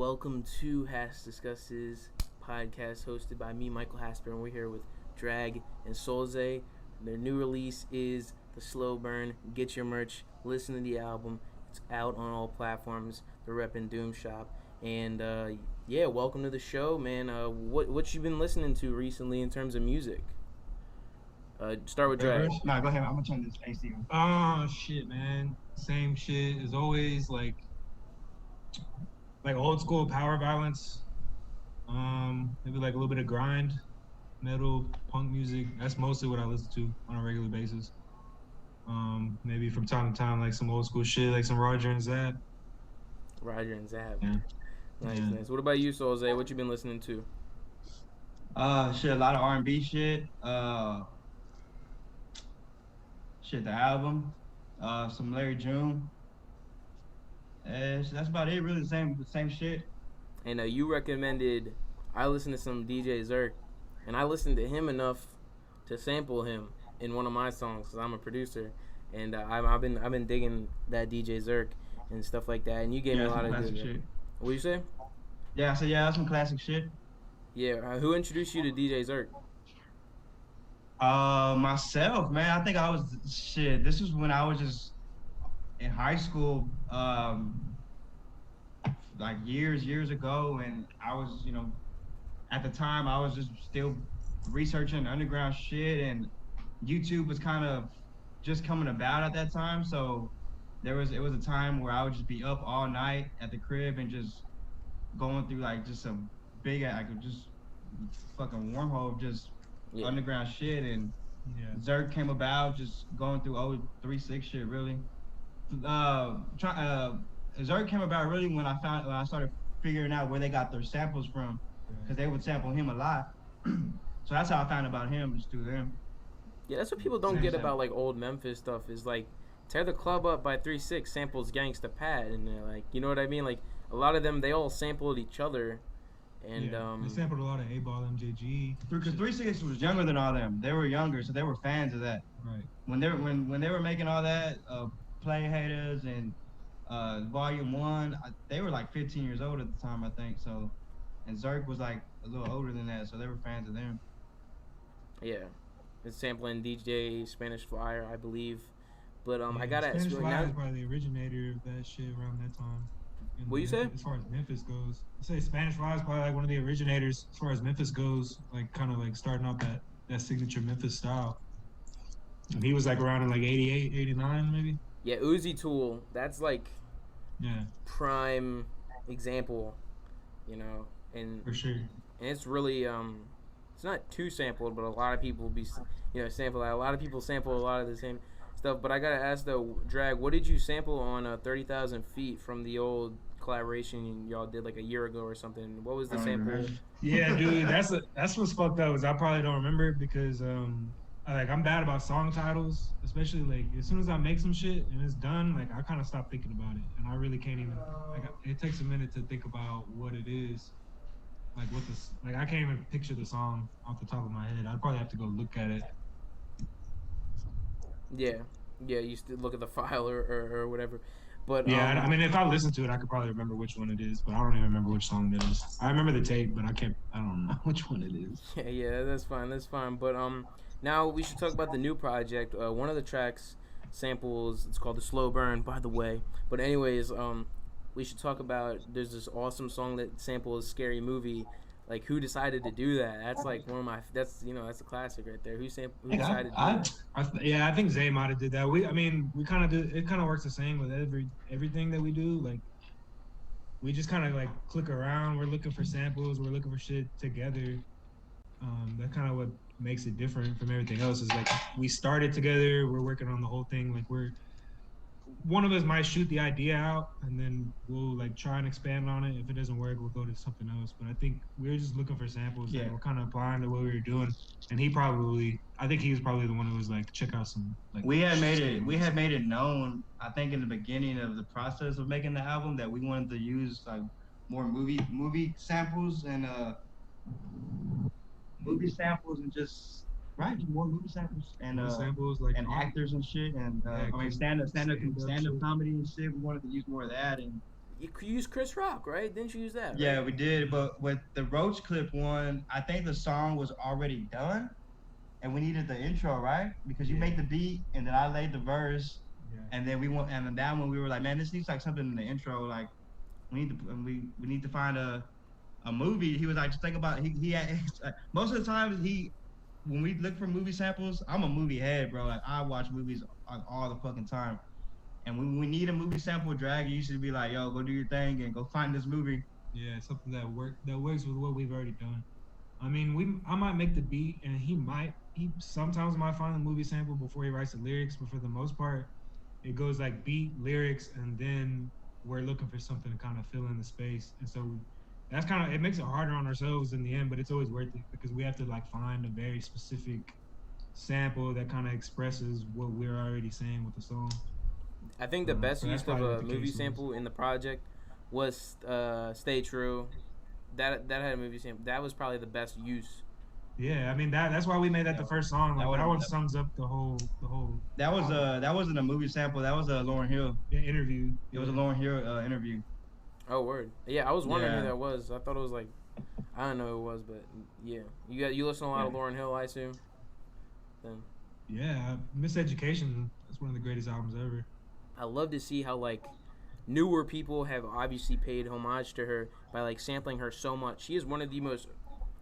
Welcome to HASSDISCUSSES podcast hosted by me, Michael Hasper, and we're here with Dragg and Soulzay. Their new release is The Slow Burn. Get your merch, listen to the album. It's out on all platforms. They're repping Doom Shop. And welcome to the show, man. What you been listening to recently in terms of music? Start with Dragg. Nah, go ahead. I'm gonna turn this AC on. Oh shit, man. Same shit as always. Like old school power violence. Maybe like a little bit of grind, metal, punk music. That's mostly what I listen to on a regular basis. Maybe from time to time, like some old school shit, like some Roger and Zap. Roger and Zap. Yeah. Nice. What about you, Soulzay? What you been listening to? A lot of R&B shit. The album. Some Larry June. That's about it. Really the same shit. And you recommended I listened to some DJ Zerk, and I listened to him enough to sample him in one of my songs because I'm a producer, and I've been digging that DJ Zerk and stuff like that. And you gave me a lot of good shit. What you say? Yeah, that's some classic shit. Yeah, who introduced you to DJ Zerk? Myself, man. I think I was This was when I was just in high school, like years ago, and I was, at the time I was just still researching underground shit, and YouTube was kind of just coming about at that time. So it was a time where I would just be up all night at the crib and just going through like just some big, just fucking wormhole, just underground shit, and Zerk came about, just going through old 3-6 shit, really. Zerk came about really when I started figuring out where they got their samples from, because they would sample him a lot. So that's how I found about him, just through them. Yeah, that's what people don't get about like old Memphis stuff, is like Tear the Club Up by 3-6 samples Gangsta Pat, and they're like, you know what I mean? Like a lot of them, they all sampled each other. And they sampled a lot of A-Ball, MJG. Because 3-6 was younger than all them. They were younger, so they were fans of that. Right. When they were making all that, Play Haters and Volume 1, they were like 15 years old at the time, I think. So, and Zerk was like a little older than that, so they were fans of them. Yeah, it's sampling DJ Spanish Flyer, I believe. But I gotta ask Spanish you Flyer now. is probably the originator of that shit around that time. What you say? As far as Memphis goes, I say Spanish Fly is probably like one of the originators as far as Memphis goes, like kind of like starting off that signature Memphis style. And he was like around in like 88, 89 maybe. Yeah, Uzi Tool, that's like prime example, and for sure. And it's really it's not too sampled, but a lot of people sample that. A lot of people sample a lot of the same stuff. But I gotta ask though, Dragg, what did you sample on 30,000 Feet from the old collaboration y'all did like a year ago or something? What was the sample? Yeah, dude, that's what's fucked up, is I probably don't remember, because I'm bad about song titles, especially like as soon as I make some shit and it's done, like I kind of stop thinking about it, and I really can't even it takes a minute to think about what it is, like I can't even picture the song off the top of my head. I'd probably have to go look at it. Yeah, you still look at the file or whatever. But I mean, if I listen to it, I could probably remember which one it is, but I don't even remember which song it is. I remember the tape, but I don't know which one it is. Yeah, that's fine. But now we should talk about the new project. One of the tracks samples, it's called The Slow Burn, by the way. But anyways, we should talk about, there's this awesome song that samples Scary Movie. Like, who decided to do that? That's like one of my, that's a classic right there. Who decided to do that? I think Zay might have did that. We kind of do, it kind of works the same with everything that we do. Like, we just kind of like click around. We're looking for samples. We're looking for shit together. That kind of what makes it different from everything else, is like we started together. We're working on the whole thing. Like, one of us might shoot the idea out, and then we'll like try and expand on it. If it doesn't work, we'll go to something else. But I think we were just looking for samples that were kind of applying to what we were doing. And I think he was probably the one who was like, check out some. Like, we had made it known, I think, in the beginning of the process of making the album, that we wanted to use like more movie samples and just. Right, more movie samples and samples, like, and actors and shit, and stand-up comedy and shit. We wanted to use more of that, and you used Chris Rock, right? Didn't you use that? Yeah, right? we did, but with the Roach Clip one, I think the song was already done, and we needed the intro, right? Because you Yeah. made the beat, and then I laid the verse, Yeah. and then we went, and then that one we were like, man, this needs like something in the intro, like we need to find a movie. He was like, just think about he had, most of the time when we look for movie samples, I'm a movie head, bro. Like I watch movies like all the fucking time. And when we need a movie sample, Dragg used to be like, yo, go do your thing and go find this movie. Yeah, something that works with what we've already done. I mean, I might make the beat, and he sometimes might find the movie sample before he writes the lyrics, but for the most part, it goes like beat, lyrics, and then we're looking for something to kind of fill in the space. And so that's kind of, it makes it harder on ourselves in the end, but it's always worth it because we have to like find a very specific sample that kind of expresses what we're already saying with the song. I think the best So that's use of probably what a the movie case was. sample in the project was "Stay True." That had a movie sample. That was probably the best use. Yeah, I mean that's why we made that the first song. Like that one sums up the whole. That wasn't a movie sample. That was a Lauryn Hill. Interview. It was a Lauryn Hill interview. Oh, word. Yeah, I was wondering Yeah. who that was. I thought it was like, I don't know who it was, but yeah, you listen to a lot of Lauryn Hill, I assume. Then Yeah, Miseducation. That's one of the greatest albums ever. I love to see how like newer people have obviously paid homage to her by like sampling her so much. She is one of the most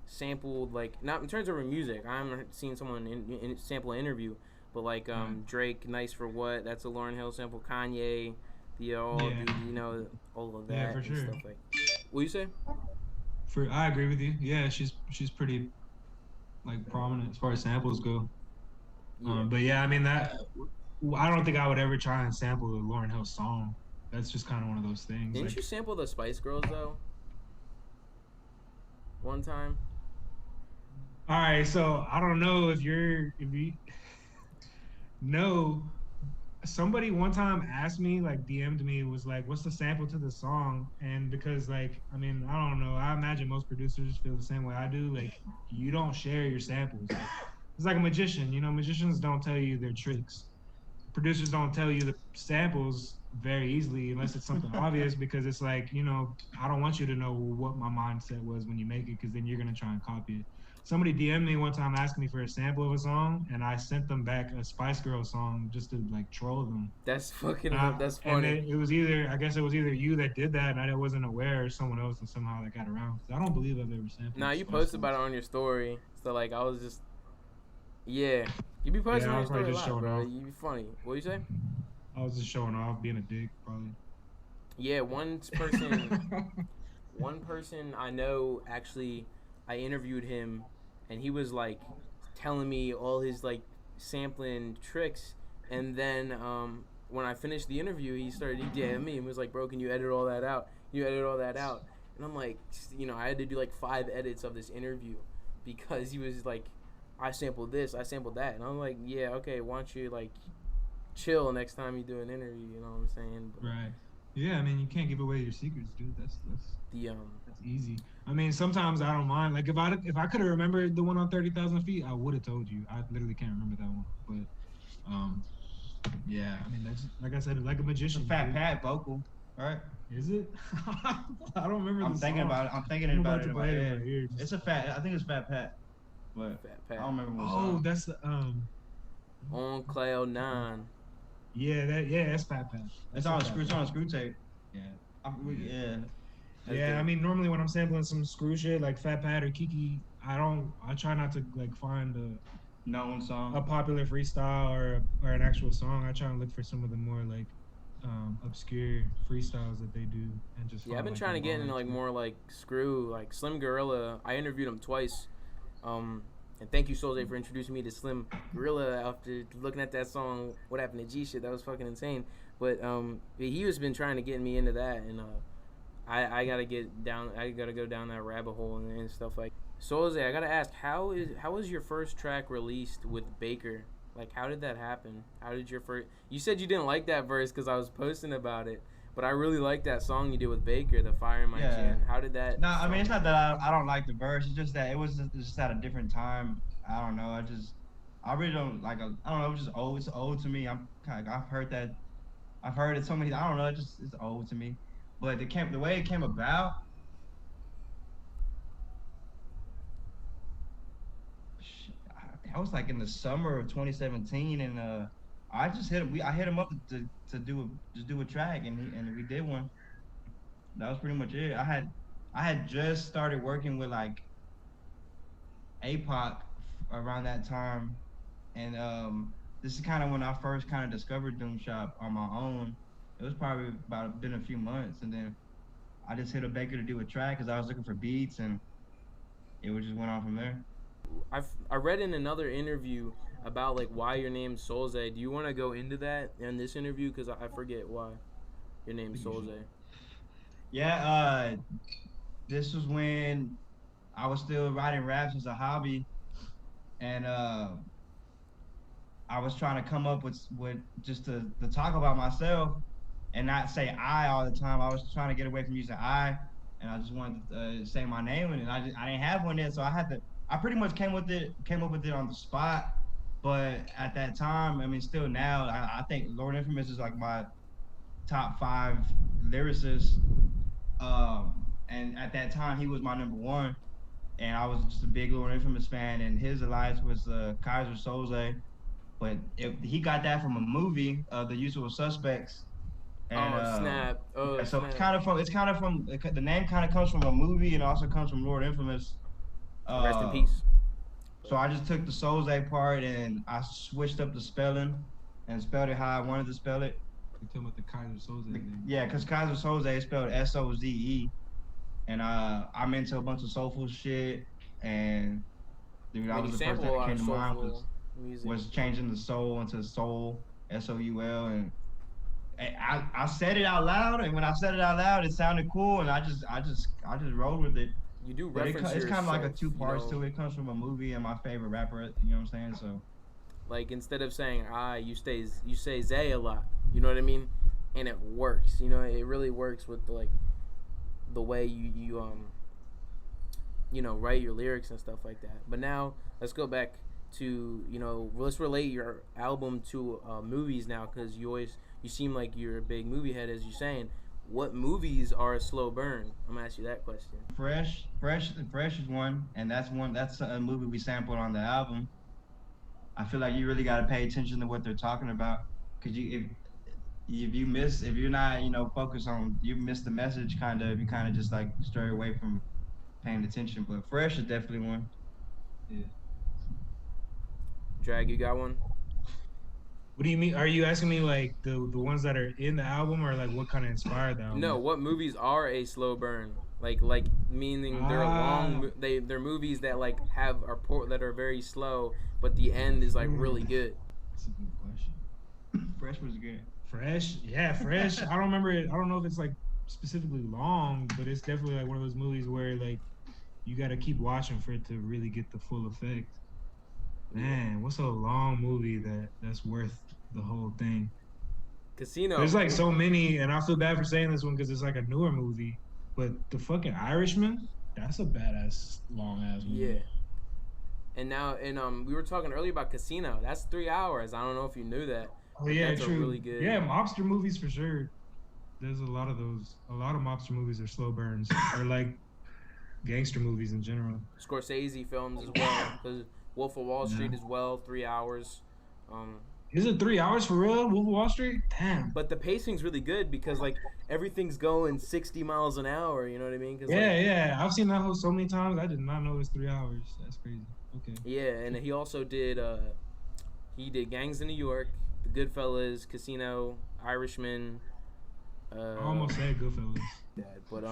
sampled, like, not in terms of her music. I haven't seen someone sample an interview, but like Drake, "Nice for What," that's a Lauryn Hill sample. Kanye, all of that Yeah, for and sure. stuff like. What you say? I agree with you. Yeah, she's pretty like prominent as far as samples go. Yeah. But yeah, I mean I don't think I would ever try and sample a Lauryn Hill song. That's just kind of one of those things. Didn't like, you sample the Spice Girls though? One time. All right, so I don't know if you no. Somebody one time asked me, like DM'd me, was like, "What's the sample to the song?" And because like, I mean, I don't know. I imagine most producers feel the same way I do. Like, you don't share your samples. It's like a magician. Magicians don't tell you their tricks. Producers don't tell you the samples very easily unless it's something obvious, because it's like, I don't want you to know what my mindset was when you make it, because then you're gonna try and copy it. Somebody DM'd me one time asking me for a sample of a song, and I sent them back a Spice Girls song just to like troll them. That's fucking. That's And funny. it was either, I guess it was either you that did that and I wasn't aware, or someone else, and somehow that got around. I don't believe I've ever sampled. Nah, you Spice posted Girls. about it on your story, so like I was just. Yeah, you be posting Yeah, I on your was story probably a just lot, showing bro. off. You be funny. What you say? I was just showing off, being a dick, probably. Yeah, one person I know actually, I interviewed him, and he was like telling me all his like sampling tricks, and then when I finished the interview, he started DMing me and was like, "Bro, can you edit all that out? You edit all that out?" And I'm like, I had to do like 5 edits of this interview because he was like, "I sampled this, I sampled that," and I'm like, "Yeah, okay, why don't you like chill next time you do an interview?" You know what I'm saying? But Right. Yeah, I mean, you can't give away your secrets, dude. That's the that's easy. I mean, sometimes I don't mind. Like if I could have remembered the one on 30,000 feet, I would have told you. I literally can't remember that one. But yeah, I mean, that's like I said, like a magician. Fat dude. Pat vocal, right? Is it? I don't remember. I'm the thinking song. about it. I'm thinking I'm about about it to in my play it in head. my ear. It's a fat. I think it's Fat Pat, but Fat I Pat. don't remember what Oh, song. that's the On Cloud 9. Yeah, that's Fat Pat. It's on a screw tape. Yeah. Yeah. Yeah, I mean, normally when I'm sampling some screw shit like Fat Pat or Kiki, I try not to like find Known a song. popular freestyle or an actual song. I try and look for some of the more like obscure freestyles that they do, and just Yeah, I've been like, trying to the get into bars. like more like screw, like Slim Gorilla. I interviewed him twice. And thank you, Soulzay, for introducing me to Slim Gorilla after looking at that song, What Happened to G Shit. That was fucking insane. But he has been trying to get me into that, and I gotta get down. I gotta go down that rabbit hole and stuff like. Soulzay, I gotta ask, how was your first track released with Baker? Like, how did that happen? How did your first? You said you didn't like that verse because I was posting about it, but I really like that song you did with Baker, "The Fire in My Chin." How did that? No, I mean it's not that I don't like the verse. It's just that it was just at a different time. I don't know. I really don't like. I don't know. It's just old. It's old to me. I've heard that. I've heard it so many. I don't know. It's old to me. But the way it came about, I was like in the summer of 2017, and I just hit him. I hit him up to do a track, and we did one. That was pretty much it. I had just started working with like APOC around that time, and this is kind of when I first kind of discovered Doom Shop on my own. It was probably been a few months, and then I just hit a Baker to do a track because I was looking for beats, and it just went on from there. I read in another interview about like why your name's Soulzay. Do you want to go into that in this interview? Because I forget why your name's Soulzay. Yeah, this was when I was still writing raps as a hobby, and I was trying to come up with just to talk about myself and not say I all the time. I was trying to get away from using I, and I just wanted to say my name, and I didn't have one then, so I pretty much came up with it on the spot. But at that time, I mean, still now, I think Lord Infamous is like my top 5 lyricist. And at that time, he was my number 1, and I was just a big Lord Infamous fan. And his alliance was Kaiser Soze, but he got that from a movie, The Usual Suspects. And, snap! Yeah, so snap. it's kind of from the name kind of comes from a movie, and also comes from Lord Infamous. Rest in peace. So I just took the Soze part and I switched up the spelling and spelled it how I wanted to spell it. You're talking about the Kaiser Soze thing. Yeah, because Kaiser Soze is spelled Soze, and I'm into a bunch of soulful shit, and dude, that was the first thing that came to mind was changing the soul into soul, SOUL, and I said it out loud, and when I said it out loud, it sounded cool, and I just rolled with it. You do But reference it's kind of like a yourself, 2 parts to it. It comes from a movie and my favorite rapper. You know what I'm saying? So, like, instead of saying I, you say Zay a lot. You know what I mean? And it works. You know, it really works with the way you write your lyrics and stuff like that. But now let's go back to let's relate your album to movies now, because you seem like you're a big movie head, as you're saying. What movies are a slow burn? I'm gonna ask you that question. Fresh is one, and that's a movie we sampled on the album. I feel like you really got to pay attention to what they're talking about, because if you're not focused on, you miss the message. You kind of just like stray away from paying attention. But Fresh is definitely one. Yeah. Drag, you got one? What do you mean? Are you asking me like the ones that are in the album, or like what kind of inspired the album? No, what movies are a slow burn? Like meaning they're long. They're movies that like that are very slow, but the end is like really good. That's a good question. Fresh was good. Fresh, yeah, Fresh. I don't remember it. I don't know if it's like specifically long, but it's definitely like one of those movies where like you got to keep watching for it to really get the full effect. Man, what's a long movie that's worth the whole thing? Casino. There's like so many, and I feel bad for saying this one because it's like a newer movie, but The fucking Irishman, that's a badass long ass movie. Yeah. And now, we were talking earlier about Casino. That's 3 hours. I don't know if you knew that. Oh yeah, that's true. A really good. Yeah, mobster movies for sure. There's a lot of those. A lot of mobster movies are slow burns, or like gangster movies in general. Scorsese films as well. Because Wolf of Wall Street as well, 3 hours. Is it 3 hours for real? Wolf of Wall Street? Damn. But the pacing's really good because like everything's going 60 miles an hour. You know what I mean? Yeah. I've seen that whole so many times. I did not know it was 3 hours. That's crazy. Okay. Yeah, and he also did Gangs in New York, The Goodfellas, Casino, Irishman. I almost said Goodfellas. Yeah, but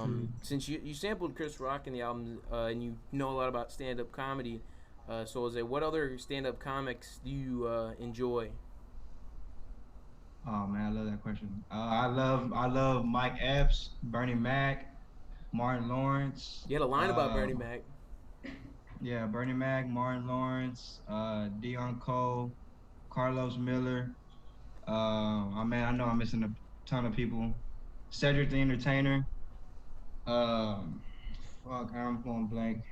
since you sampled Chris Rock in the album, and you know a lot about stand-up comedy, Soulzay, what other stand-up comics do you enjoy? Oh man, I love that question. I love Mike Epps, Bernie Mac, Martin Lawrence. You had a line about Bernie Mac. Yeah, Bernie Mac, Martin Lawrence, Dion Cole, Carlos Miller. I know I'm missing a ton of people. Cedric the Entertainer. I'm going blank.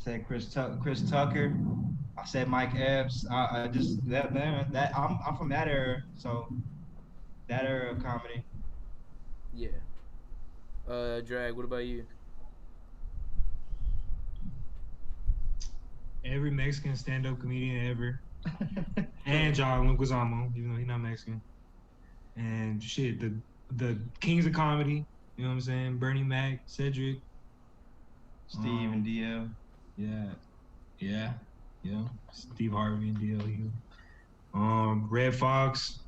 Said Chris Tucker. I said Mike Epps. I'm from that era, so That era of comedy. Yeah. Drag, what about you? Every Mexican stand-up comedian ever, and John Leguizamo, even though he's not Mexican. And shit, the kings of comedy. You know what I'm saying? Bernie Mac, Cedric, Steve and DL. Yeah. Steve Harvey and DL. Red Fox.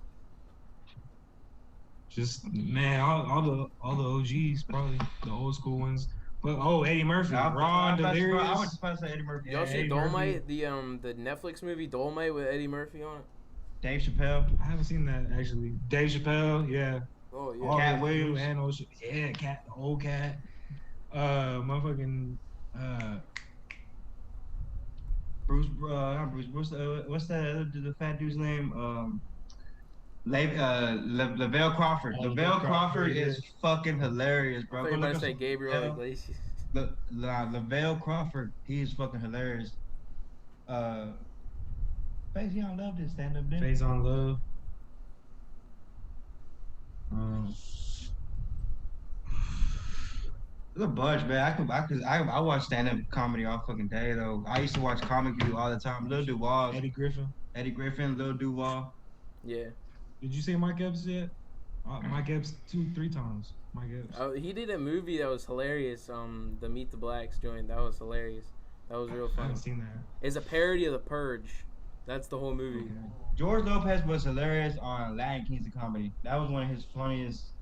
Just man, all the OGs, probably the old school ones. But Eddie Murphy, Ron Delirious. I was supposed to say Eddie Murphy. Y'all see Eddie Dolomite, Murphy. the Netflix movie Dolomite with Eddie Murphy on it? Dave Chappelle. I haven't seen that actually. Dave Chappelle, yeah. Oh yeah. All Cat the- Williams. and old shit. Yeah, Cat, the old Cat. Motherfucking Bruce. Not Bruce. What's the fat dude's name? Lavelle Crawford. Oh, Lavelle Crawford, Crawford yeah. is fucking hilarious, I bro. thought you Go were look about to up say some Gabriel Lavelle. Iglesias. Lavelle Crawford, he is fucking hilarious. Face, you don't love this stand-up, dude. Face on Love. There's a bunch, man. I watch stand-up comedy all fucking day though. I used to watch Comic View all the time. Lil Duval, Eddie Griffin. Lil Duval. Yeah. Did you say Mike Epps yet? Mike Epps 2-3 times. Mike Epps. Oh, he did a movie that was hilarious. The Meet the Blacks joint. That was hilarious. That was real I funny. haven't seen that. It's a parody of The Purge. That's the whole movie. Okay. George Lopez was hilarious on Latin Kings of Comedy. That was one of his funniest.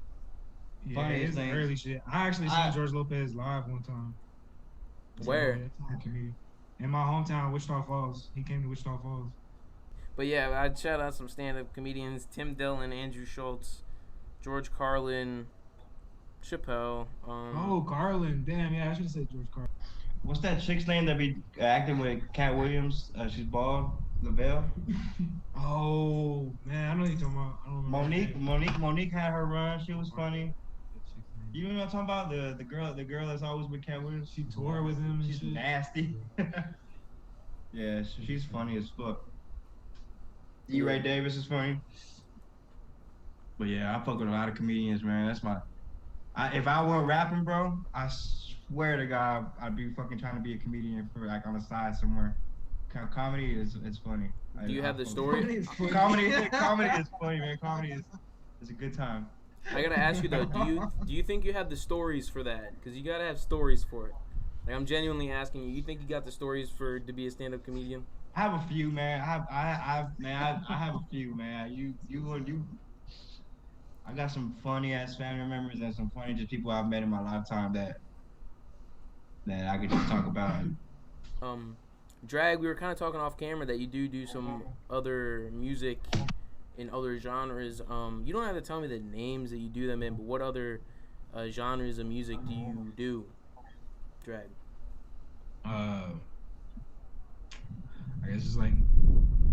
Yeah, Funniest it's things. early shit. I actually seen George Lopez live one time. Where? In my hometown, Wichita Falls. He came to Wichita Falls. But yeah, I'd shout out some stand-up comedians: Tim Dillon, Andrew Schultz, George Carlin, Chappelle. Carlin. Damn, yeah, I should have said George Carlin. What's that chick's name that be acting with Cat Williams? She's bald. Lavelle. Oh man, I know you're talking about. I don't remember. Monique had her run. She was funny. You know what I'm talking about? The girl that's always with Cat Williams. She toured with him. She's and shit. nasty. Yeah, she's funny as fuck. E. Ray Davis is funny. But yeah, I fuck with a lot of comedians, man. That's if I weren't rapping, bro, I swear to God, I'd be fucking trying to be a comedian for like on the side somewhere. Comedy it's funny. Do you have the story? Comedy is funny, man. Comedy is a good time. I gotta ask you though, do you think you have the stories for that? Because you gotta have stories for it. Like, I'm genuinely asking you. You think you got the stories to be a stand-up comedian? I have a few, man. I have a few, man. I got some funny ass family members and some funny just people I've met in my lifetime that I could just talk about. Drag, we were kind of talking off camera that you do some other music in other genres. You don't have to tell me the names that you do them in, but what other genres of music do you do? Drag. I guess it's like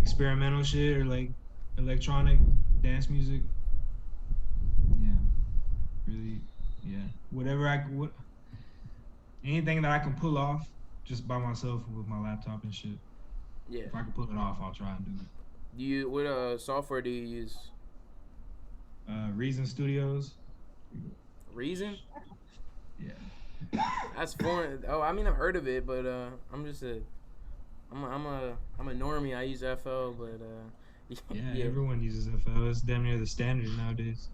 experimental shit or like electronic dance music. Yeah, really. Yeah, whatever anything that I can pull off just by myself with my laptop and shit. Yeah. If I can pull it off, I'll try and do it. What software do you use? Reason Studios. Reason? Yeah. That's foreign. Oh, I mean, I've heard of it, but I'm a normie. I use FL, but yeah, everyone uses FL. It's damn near the standard nowadays.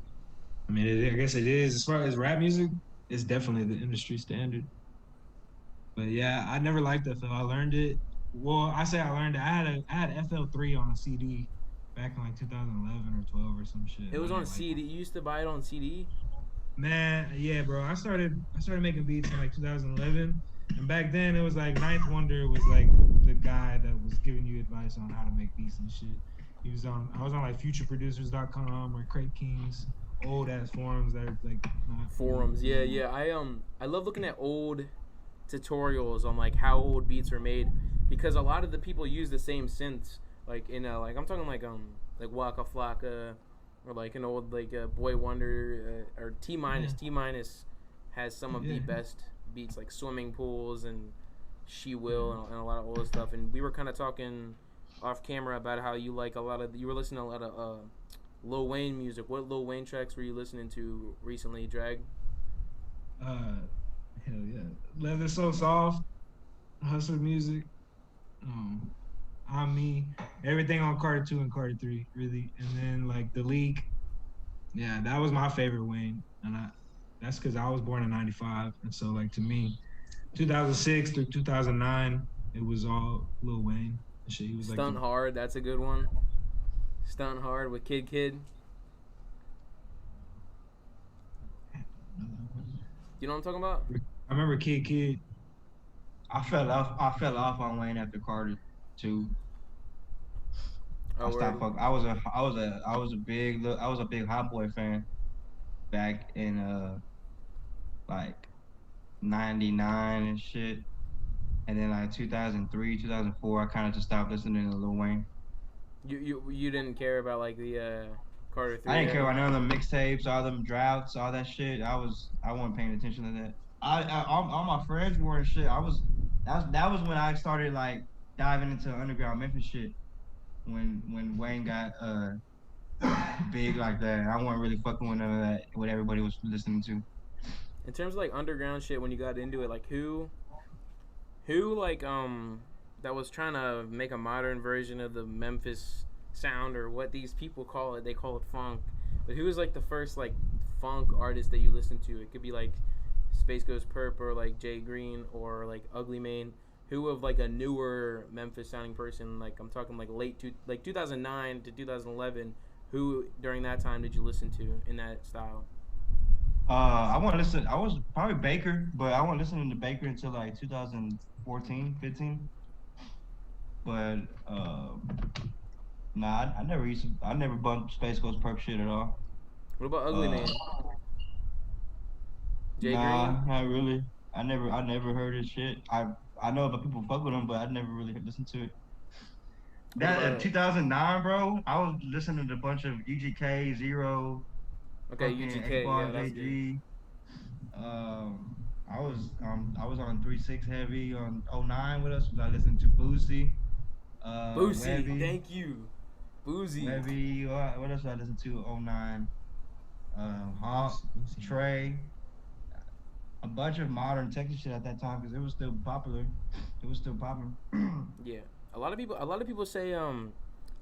I mean, I guess it is. As far as rap music, it's definitely the industry standard. But yeah, I never liked FL. I learned it. Well, I say I learned it. I had FL3 on a CD back in like 2011 or 12 or some shit. It was on CD. You used to buy it on CD? Man, yeah, bro. I started making beats in like 2011, and back then it was like Ninth Wonder was like the guy that was giving you advice on how to make beats and shit. I was on like futureproducers.com or Crate Kings, old ass forums that are like forums. Yeah. I love looking at old tutorials on like how old beats were made, because a lot of the people use the same synths. Like like I'm talking like Waka Flocka, or like an old Boy Wonder or T minus. T minus has some of the best beats, like Swimming Pools and She Will and a lot of old stuff. And we were kind of talking off camera about how you like you were listening to a lot of Lil Wayne music. What Lil Wayne tracks were you listening to recently, Drag? Hell yeah. Leather So Soft, Hustler Music, I'm Me, everything on Carter 2 and Carter 3, really. And then like The Leak. Yeah, that was my favorite Wayne. And that's because I was born in 95. And so like to me, 2006 through 2009, it was all Lil Wayne. And shit, he was Stunt Hard, that's a good one. Stunt Hard with Kid Kid. You know what I'm talking about? I remember Kid Kid. I fell off on Wayne after Carter 2. I stopped fucking. I was a big Hot Boy fan back in like 99 and shit. And then like 2003, 2004, I kind of just stopped listening to Lil Wayne. You didn't care about like the Carter 3? I didn't care about none of them mixtapes, all them droughts, all that shit. I wasn't paying attention to that. All my friends were and shit. That was when I started like diving into underground Memphis shit. When Wayne got big like that, I wasn't really fucking with none of that. What everybody was listening to. In terms of like underground shit, when you got into it, like who like that was trying to make a modern version of the Memphis sound, or what these people call it. They call it funk. But who was like the first like funk artist that you listened to? It could be like Space Ghost Perp, or like Jay Green, or like Ugly Mane. Who of like a newer Memphis sounding person, like I'm talking like 2009 to 2011, who during that time did you listen to in that style? I was probably Baker, but I wasn't listening to Baker until like 2014, 15. But nah, I never bumped Space Ghost Perp shit at all. What about Ugly Mane? Jay nah, Green? Not really. I never heard his shit. I know that people fuck with him, but I never really listened to it. That 2009, bro, I was listening to a bunch of UGK, Zero. Okay, UGK, yeah, that's good. I was on 3-6 heavy on 09 with us. I listened to Boosie. Boosie, Webby, thank you. Boosie. Webby, what else did I listen to? 09. Hawk, Trey. A bunch of modern Texas shit at that time because it was still popular. Yeah, a lot of people say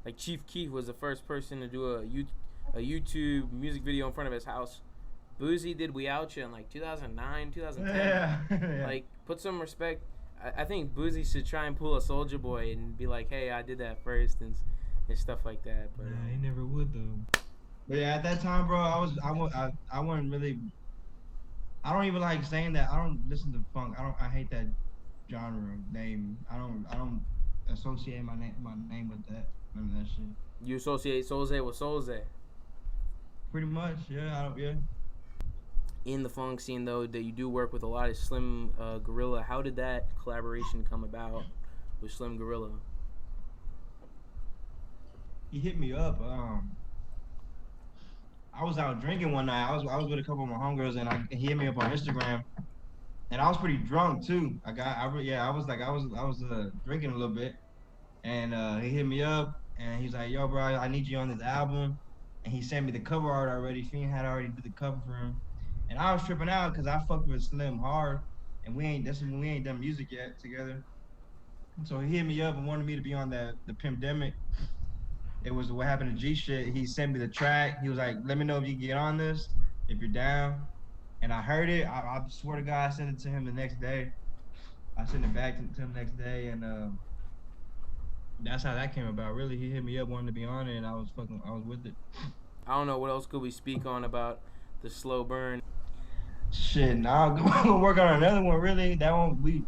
like Chief Keef was the first person to do a YouTube music video in front of his house. Boosie did We Out Ya in like 2009, 2010. Yeah. Like, put some respect. I think Boosie should try and pull a Soulja Boy and be like, hey, I did that first and stuff like that. But he never would though. But yeah, at that time, bro, I wasn't really. I don't even like saying that. I don't listen to funk. I hate that genre name. I don't associate my name with that. None of that shit. You associate Soulzay with Soulzay? Pretty much, yeah. Yeah. In the funk scene, though, that you do work with a lot of Slim Gorilla. How did that collaboration come about with Slim Gorilla? He hit me up. I was out drinking one night. I was with a couple of my homegirls, and he hit me up on Instagram, and I was pretty drunk too. I was drinking a little bit, and he hit me up, and he's like, "Yo, bro, I need you on this album," and he sent me the cover art already. Fiend had already did the cover for him, and I was tripping out because I fucked with Slim hard, and we ain't done music yet together. So he hit me up and wanted me to be on the Pimpdemic. It was the What Happened to G shit. He sent me the track. He was like, let me know if you can get on this, if you're down. And I heard it. I swear to God, I sent it to him the next day. I sent it back to him the next day, and that's how that came about. Really, he hit me up, wanted to be on it, and I was with it. I don't know what else could we speak on about the slow burn. Shit, now we're gonna work on another one. Really, that one we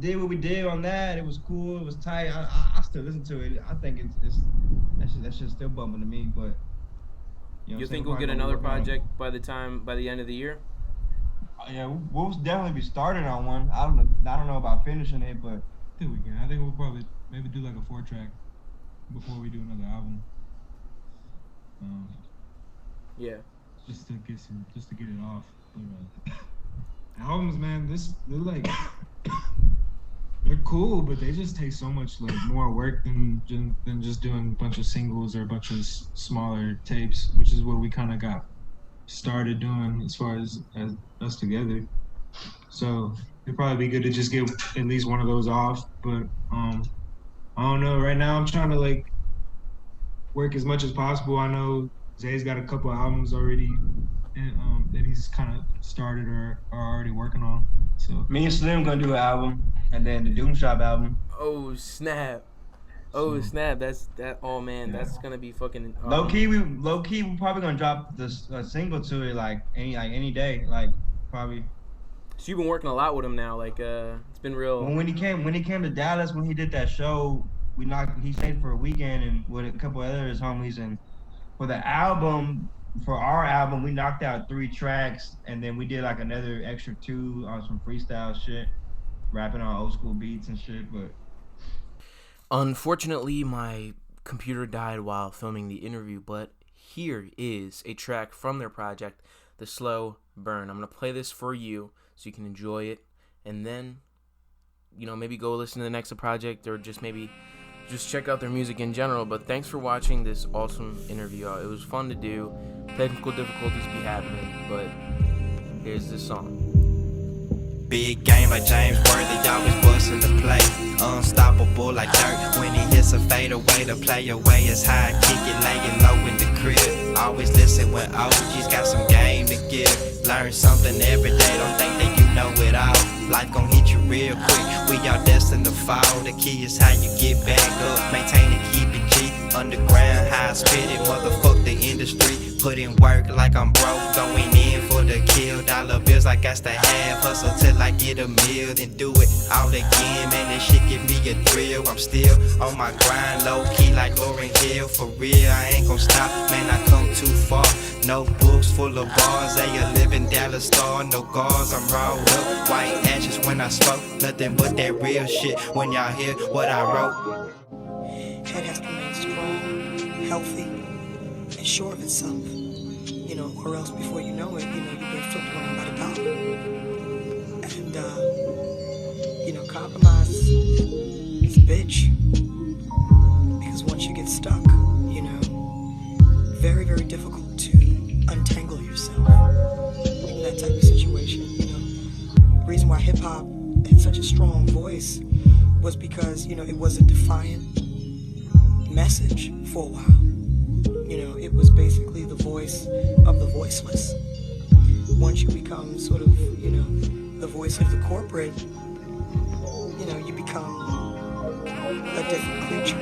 did what we did on that. It was cool. It was tight. I still listen to it. I think that shit's still bumping to me. But you think we'll get another project by the end of the year? Yeah, we'll definitely be starting on one. I don't know about finishing it, but I think we can. I think we'll probably maybe do like a 4-track before we do another album. Yeah. Just to get it off. But, albums, man, they're like they're cool. cool, but they just take so much like more work than just doing a bunch of singles or a bunch of smaller tapes, which is what we kind of got started doing as far as us together. So it'd probably be good to just get at least one of those off. But I don't know. Right now, I'm trying to like work as much as possible. I know Zay's got a couple albums already that he's kind of started or are already working on. So Me and Slim gonna do an album, and then the Doom Shop album. Oh snap! Oh snap! That's that. Oh man, Yeah. that's gonna be fucking. Low key, we probably gonna drop this single to it like any day, like probably. So you've been working a lot with him now. Like it's been real. When he came to Dallas, when he did that show, he stayed for a weekend and with a couple other his homies, and for the album. For our album, we knocked out 3 tracks, and then we did like another extra 2 on some freestyle shit, rapping on old school beats and shit. But Unfortunately, my computer died while filming the interview, but here is a track from their project, The Slow Burn. I'm going to play this for you so you can enjoy it, and then, maybe go listen to the next project, or just maybe just check out their music in general. But thanks for watching this awesome interview. It was fun to do. Technical difficulties be happening, but here's this song. Big game by James Worthy, always busting the play. Unstoppable like dirt. When he hits a fade away, the play away is high. Kick it, laying low in the crib. Always listen when OG's got some game to give. Learn something every day, don't think that you know it all. Life gon' hit you real quick, we all destined to fall. The key is how you get back up, maintain and keep it G. Underground, high spitting, motherfuck the industry. Put in work like I'm broke, going in for the kill. Dollar bills I got to have, hustle till I get a meal. Then do it all again, man, this shit give me a thrill. I'm still on my grind, low key like Lauryn Hill. For real, I ain't gon' stop, man, I come too far. No books full of bars, they a living Dallas star. No guards, I'm rolled up, white ashes when I smoke. Nothing but that real shit when y'all hear what I wrote. Head has to remain strong, healthy, and sure of itself. Or else before you know it, you get flipped around by the dollar. And, compromise is a bitch. Because once you get stuck, very, very difficult to untangle yourself from that type of situation. The reason why hip-hop had such a strong voice was because, it was a defiant message for a while. It was basically the voice of the voiceless. Once you become sort of, the voice of the corporate, you become a different creature.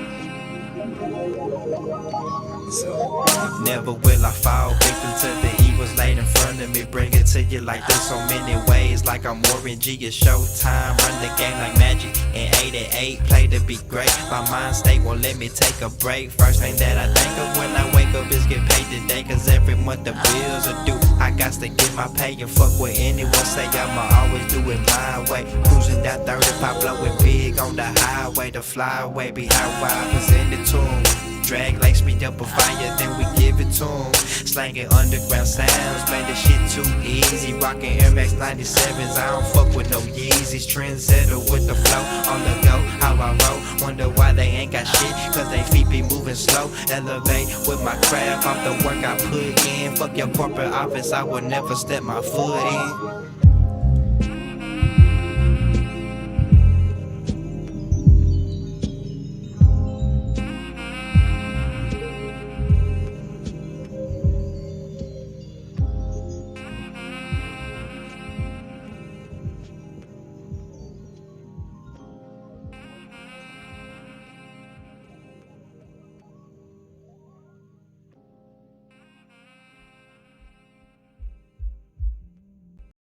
So never will I fall victim to the evils laid in front of me. Bring it to you like this so many ways. Like I'm Warren G, it's showtime. Run the game like Magic in 88. Play to be great. My mind state won't let me take a break. First thing that I think of when I wake up is get paid today. Cause every month the bills are due. I got to get my pay and fuck what anyone say. I'ma always do it my way. Cruising down 35, blowing big on the highway. The flyway be how I presented to 'em. Drag lace me up a fire, then we give it to 'em. Slanging underground sounds, man, this shit too easy. Rocking Air Max 97s, I don't fuck with no Yeezys. Trendsetter with the flow, on the go, how I roll. Wonder why they ain't got shit, cause they feet be moving slow. Elevate with my craft, off the work I put in. Fuck your corporate office, I would never step my foot in.